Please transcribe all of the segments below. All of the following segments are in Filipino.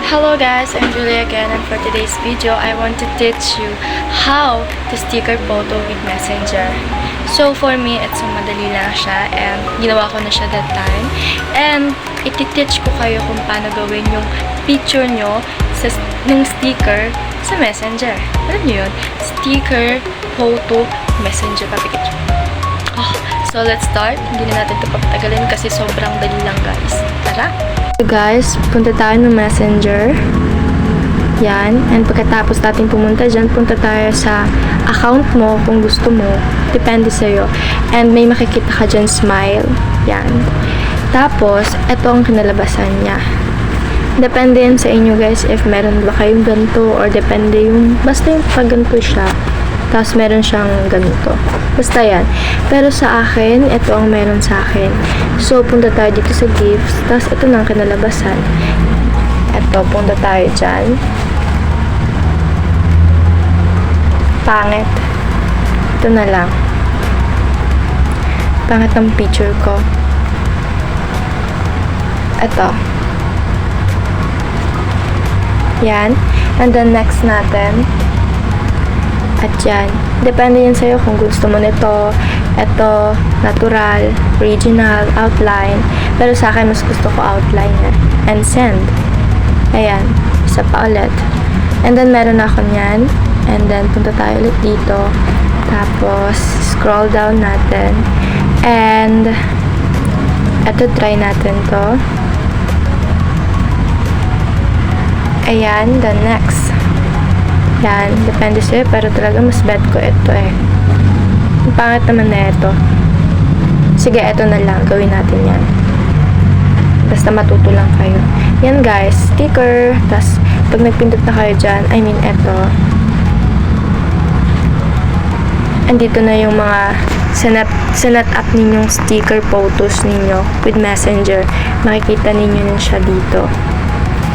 Hello guys, I'm Julia again, and for today's video, I want to teach you how to sticker photo with Messenger. So for me, it's madali lang siya and ginawa ko na siya that time. And iti-teach ko kayo kung paano gawin yung picture nyo ng sticker sa Messenger. Alam nyo yun? Sticker, photo, Messenger, papikit. So let's start. Hindi na natin ito papatagalin kasi sobrang dali lang guys. Tara! So guys, punta tayo ng Messenger. Yan. And pagkatapos natin pumunta dyan, punta tayo sa account mo kung gusto mo. Depende sa'yo. And may makikita ka dyan, smile. Yan. Tapos, ito ang kinalabasan niya. Depende yan sa inyo guys if meron ba kayong ganito or depende yung, basta yung pag ganito siya. Tapos meron siyang ganito. Basta yan. Pero sa akin, ito ang meron sa akin. So, punta tayo dito sa gifts. Tapos ito na ang kinalabasan. Ito, punta tayo dyan. Pangit. Ito na lang. Pangit ang picture ko. Ito. Yan. And then next natin. At yan. Depende yan sa'yo kung gusto mo nito. Ito, natural, original, outline. Pero sa akin, mas gusto ko outline na. And send. Ayan. Isa pa ulit. And then, meron ako nyan. And then, punta tayo ulit dito. Tapos, scroll down natin. And, ito, try natin to. Ayan. Then, next. Yan, depende sa'yo, pero talaga mas bet ko ito eh. Ang pangit naman na ito. Sige, ito na lang. Gawin natin yan. Basta matuto lang kayo. Yan guys, sticker. Tapos, pag nagpindot na kayo dyan, I mean, ito. Andito na yung mga sinet up ninyong sticker photos ninyo with Messenger. Makikita ninyo na siya dito.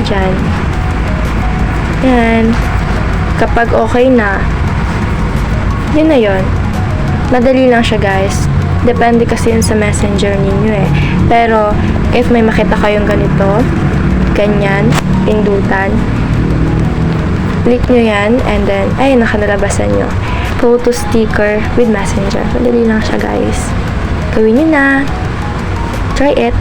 Dyan. Yan. Kapag okay na, yun na yun. Madali lang siya guys. Depende kasi yun sa Messenger ninyo eh. Pero, if may makita kayong ganito, ganyan, pindutan, click nyo yan, and then, ay, nakalalabasan nyo. Photo sticker with Messenger. Madali lang siya guys. Gawin nyo na. Try it.